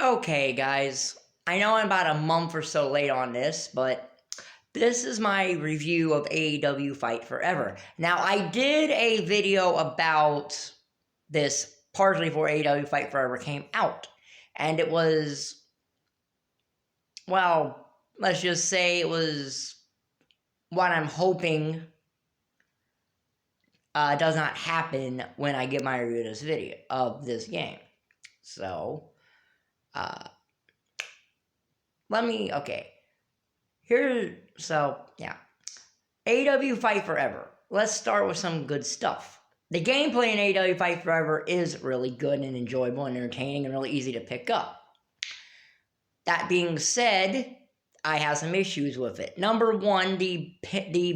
Okay, guys. I know I'm about a month or so late on this, but this is my review of AEW Fight Forever. Now, I did a video about this partially before AEW Fight Forever came out, and it was, well, let's just say it was what I'm hoping does not happen when I give my review of this video of this game. So, uh, okay. Yeah. AEW Fight Forever. Let's start with some good stuff. The gameplay in AEW Fight Forever is really good and enjoyable and entertaining and really easy to pick up. That being said, I have some issues with it. Number one, the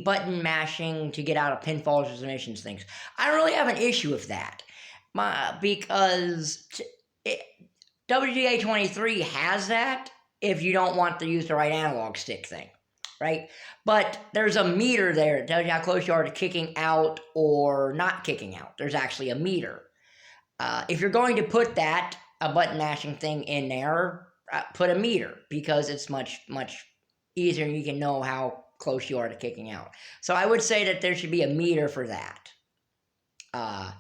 button mashing to get out of pinfalls or submissions things. I don't really have an issue with that. Because WGA 23 has that if you don't want to use the right analog stick thing, right? But there's a meter there that tells you how close you are to kicking out or not kicking out. There's actually a meter. If you're going to put a button mashing thing in there, put a meter because it's much easier and you can know how close you are to kicking out. So I would say that there should be a meter for that. I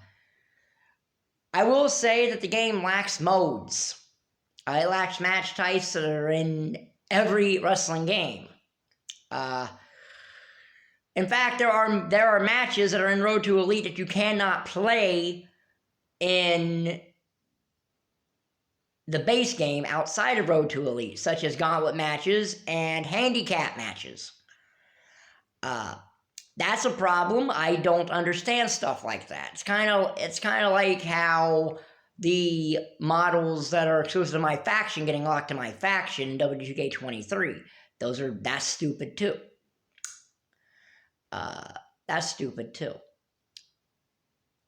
will say that the game lacks modes. It lacks match types that are in every wrestling game. In fact, there are matches that are in Road to Elite that you cannot play in the base game outside of Road to Elite, such as gauntlet matches and handicap matches. That's a problem. I don't understand stuff like that. It's kind of like how the models that are exclusive to my faction getting locked to my faction in WGK 23. That's stupid too. That's stupid too.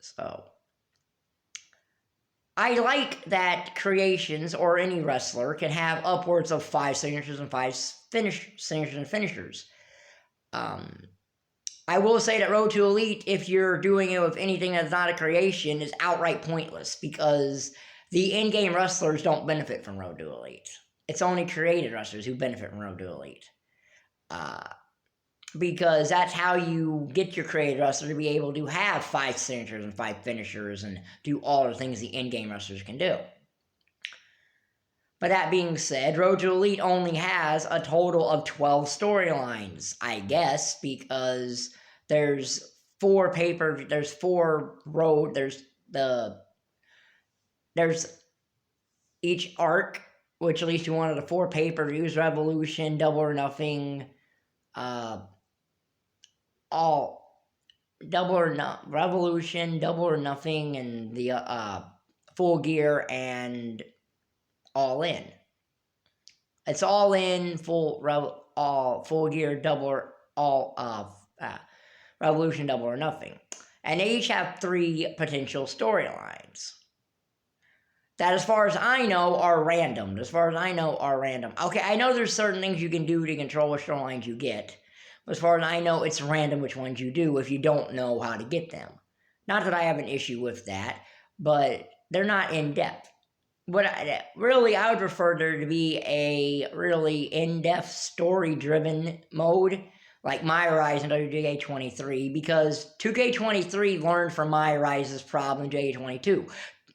So I like that creations or any wrestler can have upwards of 5 signatures and 5 signatures and finishers. I will say that Road to Elite, if you're doing it with anything that's not a creation, is outright pointless because the in-game wrestlers don't benefit from Road to Elite. It's only created wrestlers who benefit from Road to Elite. Because that's how you get your created wrestler to be able to have 5 signatures and 5 finishers and do all the things the in-game wrestlers can do. But that being said, Road to Elite only has a total of 12 storylines, I guess, because there's 4 road, there's each arc, which leads to one of the 4 pay-per-views, Revolution, Double or Nothing, Revolution, Double or Nothing, and the Full Gear and All In. It's All In, Full Gear, Revolution, Double or Nothing, and they each have 3 potential storylines that, as far as I know, are random. Okay, I know there's certain things you can do to control which storylines you get. As far as I know, it's random which ones you do if you don't know how to get them. Not that I have an issue with that, but they're not in-depth. I would prefer there to be a really in-depth, story-driven mode, like My Rise in WGA 23, because 2K23 learned from My Rise's problem in WGA 22.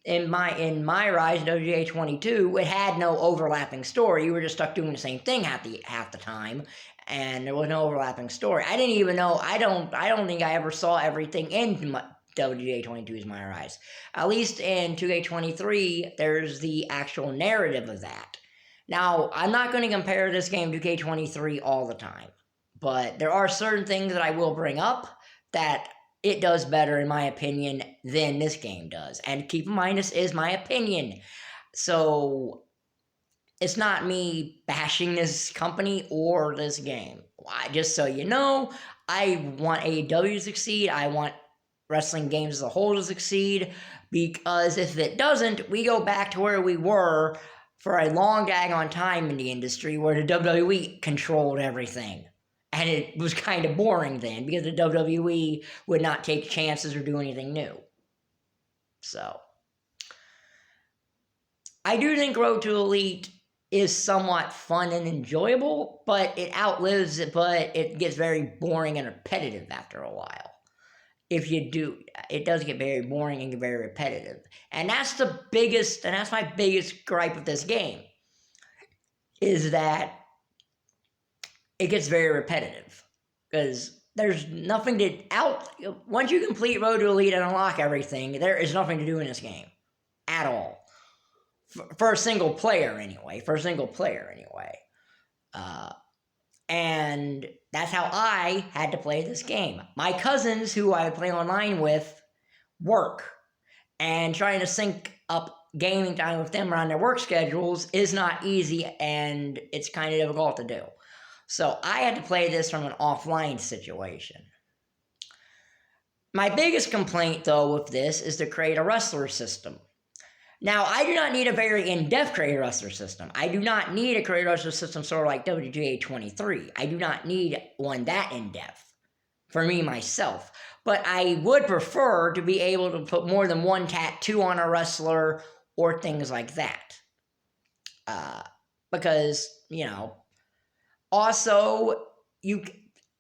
In My Rise in WGA 22, it had no overlapping story. You were just stuck doing the same thing half the time, and there was no overlapping story. I didn't even know. I don't think I ever saw everything in WGA 22's My Rise. At least in 2K 23, there's the actual narrative of that. Now, I'm not going to compare this game to 2K 23 all the time, but there are certain things that I will bring up that it does better, in my opinion, than this game does. And keep in mind, this is my opinion. So it's not me bashing this company or this game. Just so you know, I want AEW to succeed. I want wrestling games as a whole to succeed. Because if it doesn't, we go back to where we were for a long daggone time in the industry, where the WWE controlled everything. And it was kind of boring then, because the WWE would not take chances or do anything new. So I do think Road to Elite is somewhat fun and enjoyable, but it outlives it, but it gets very boring and repetitive after a while. If you do, it does get very boring and get very repetitive. And that's my biggest gripe with this game, is that it gets very repetitive. Because there's nothing once you complete Road to Elite and unlock everything, there is nothing to do in this game. At all. For a single player, anyway. And that's how I had to play this game. My cousins, who I play online with, work. And trying to sync up gaming time with them around their work schedules is not easy, and it's kind of difficult to do. So I had to play this from an offline situation. My biggest complaint, though, with this is the create a wrestler system. Now, I do not need a very in-depth create a wrestler system. I do not need a create a wrestler system sort of like WGA 23. I do not need one that in-depth for me, myself. But I would prefer to be able to put more than one tattoo on a wrestler or things like that. Because, also,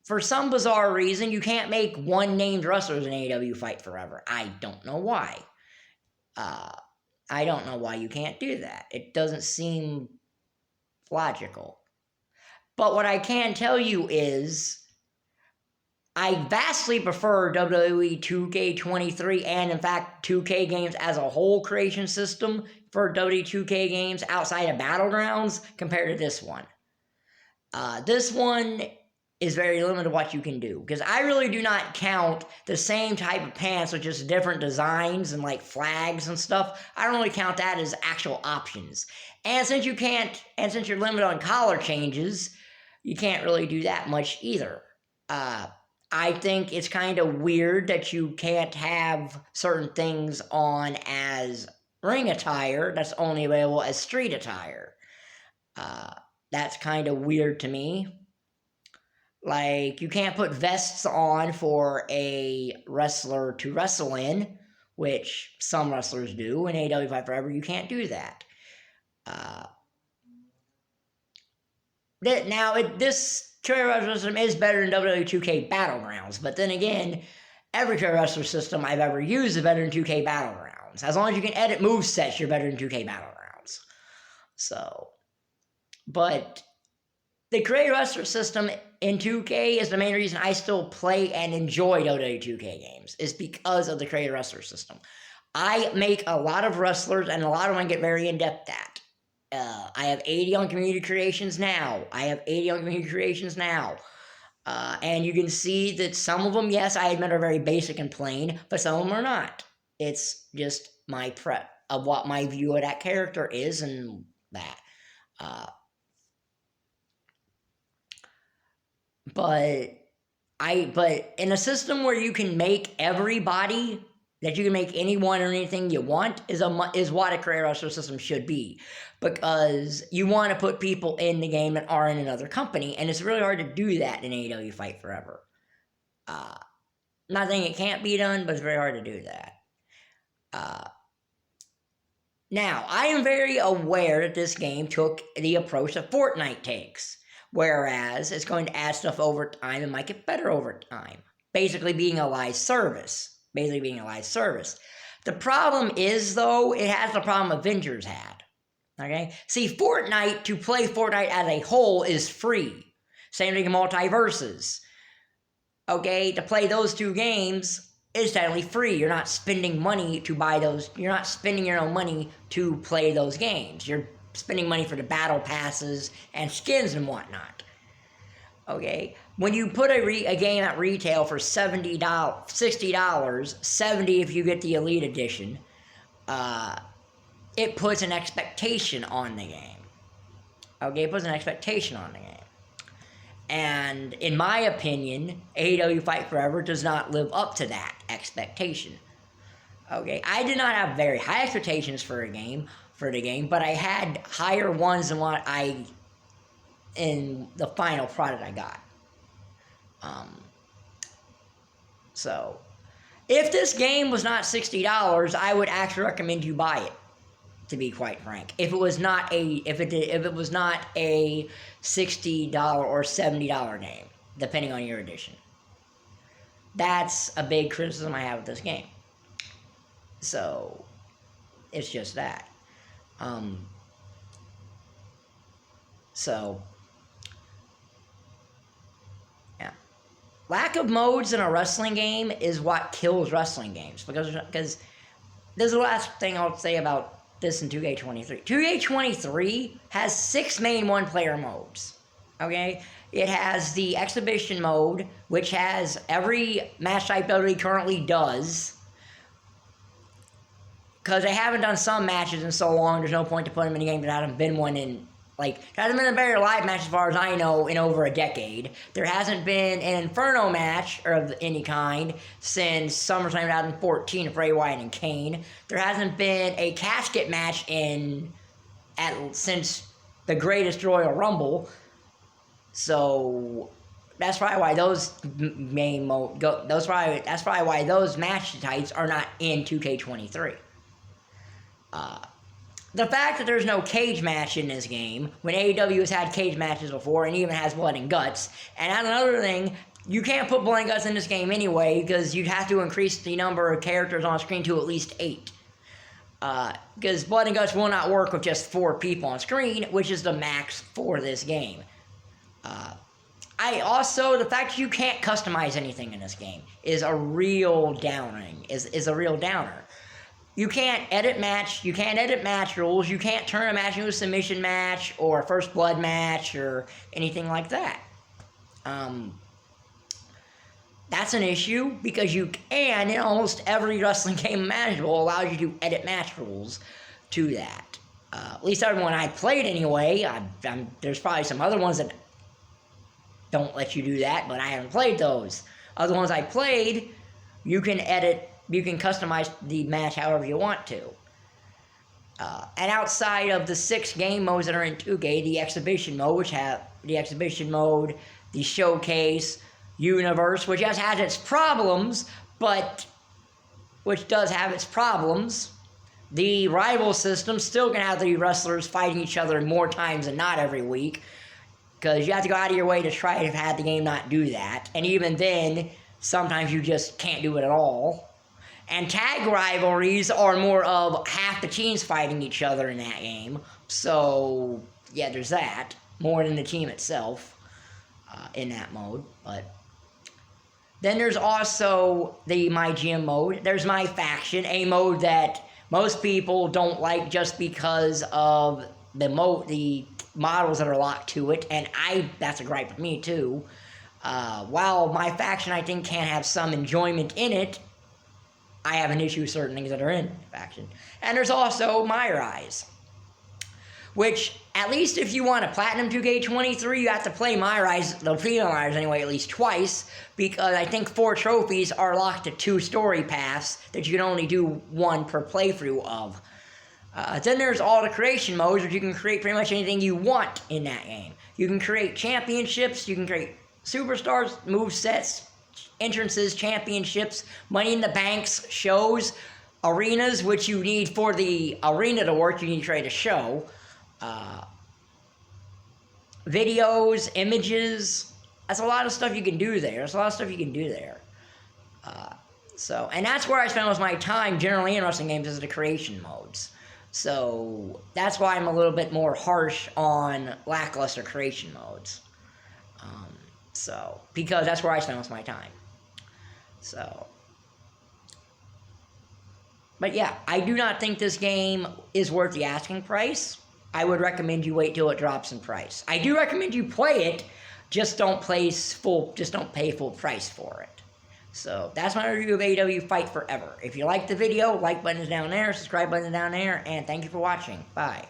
for some bizarre reason, you can't make one named wrestlers in AEW Fight Forever. I don't know why. I don't know why you can't do that. It doesn't seem logical. But what I can tell you is I vastly prefer WWE 2K23 and, in fact, 2K games as a whole creation system for WWE 2K games outside of Battlegrounds compared to this one. This one is very limited what you can do, because I really do not count the same type of pants with just different designs and like flags and stuff. I don't really count that as actual options. And since you're limited on collar changes, you can't really do that much either. I think it's kind of weird that you can't have certain things on as ring attire that's only available as street attire. That's kind of weird to me. Like, you can't put vests on for a wrestler to wrestle in, which some wrestlers do. In AEW Fight Forever, you can't do that. This career wrestler system is better than WWE 2K Battlegrounds, but then again, every career wrestler system I've ever used is better than 2K Battlegrounds. As long as you can edit movesets, you're better than 2K Battlegrounds. But the creator wrestler system in 2K is the main reason I still play and enjoy WWE 2K games, is because of the creator wrestler system. I make a lot of wrestlers, and a lot of them get very in-depth at. I have 80 on community creations now. And you can see that some of them, yes, I admit, are very basic and plain, but some of them are not. It's just my prep of what my view of that character is and that. But in a system where you can make everybody, that you can make anyone or anything you want, is what a career wrestler system should be. Because you want to put people in the game that are in another company, and it's really hard to do that in AEW Fight Forever. Not saying it can't be done, but it's very hard to do that. Now, I am very aware that this game took the approach that Fortnite takes. Whereas it's going to add stuff over time and might get better over time. Basically being a live service. The problem is, though, it has the problem Avengers had. Okay? See, to play Fortnite as a whole is free. Same thing in Multiverses. Okay? To play those two games is technically free. You're not spending money to buy those. You're not spending your own money to play those games. You're spending money for the battle passes and skins and whatnot. Okay? When you put a game at retail for $60, $70 if you get the Elite Edition, it puts an expectation on the game. Okay? It puts an expectation on the game. And in my opinion, AEW Fight Forever does not live up to that expectation. Okay? I did not have very high expectations for the game, but I had higher ones than what in the final product I got. So, if this game was not $60, I would actually recommend you buy it. to be quite frank. If it was not a $60 or $70 game, depending on your edition. That's a big criticism I have of this game. So, it's just that. Yeah. Lack of modes in a wrestling game is what kills wrestling games. Because this is the last thing I'll say about this in 2K23. 2K23 has 6 main one-player modes. Okay? It has the exhibition mode, which has every match type WWE currently does. Because they haven't done some matches in so long, there's no point to put them in a game. There hasn't been one in, there hasn't been a very live match as far as I know in over a decade. There hasn't been an Inferno match of any kind since SummerSlam 2014 of Bray Wyatt and Kane. There hasn't been a casket match since the Greatest Royal Rumble. So that's probably why those that's probably why those match types are not in 2K23. The fact that there's no cage match in this game, when AEW has had cage matches before and even has blood and guts, and that's another thing, you can't put blood and guts in this game anyway because you'd have to increase the number of characters on screen to at least 8. Because blood and guts will not work with just 4 people on screen, which is the max for this game. The fact that you can't customize anything in this game is a real downing. Is a real downer. You can't edit match rules. You can't turn a match into a submission match or a first blood match or anything like that. That's an issue because you can, in almost every wrestling game imaginable, allows you to edit match rules to that. At least every one I played anyway. There's probably some other ones that don't let you do that, but I haven't played those. Other ones I played, you can customize the match however you want to. And outside of the 6 game modes that are in 2K, the exhibition mode, the showcase, universe, which just has its problems, the rival system still gonna have the wrestlers fighting each other more times than not every week, because you have to go out of your way to try to have the game not do that. And even then, sometimes you just can't do it at all. And tag rivalries are more of half the teams fighting each other in that game. So, yeah, there's that. More than the team itself in that mode. But then there's also the My GM mode. There's My Faction, a mode that most people don't like just because of the models that are locked to it, and that's a gripe with me too. While My Faction, I think, can have some enjoyment in it, I have an issue with certain things that are in Faction. And there's also My Rise, which, at least if you want to Platinum 2K23, you have to play My Rise, the Freedom Rise anyway, at least twice, because I think 4 trophies are locked to 2 story paths that you can only do 1 per playthrough of. Then there's all the creation modes, which you can create pretty much anything you want in that game. You can create championships, you can create superstars, movesets, entrances, championships, Money in the Banks, shows, arenas, which you need for the arena to work, you need to create a show. Videos, images, that's a lot of stuff you can do there. And that's where I spend most of my time generally in wrestling games, is the creation modes. So that's why I'm a little bit more harsh on lackluster creation modes. Because that's where I spend most of my time. But yeah, I do not think this game is worth the asking price. I would recommend you wait till it drops in price. I do recommend you play it, just don't pay full price for it. So that's my review of AEW Fight Forever. If you liked the video, like button is down there, subscribe button is down there, and thank you for watching. Bye.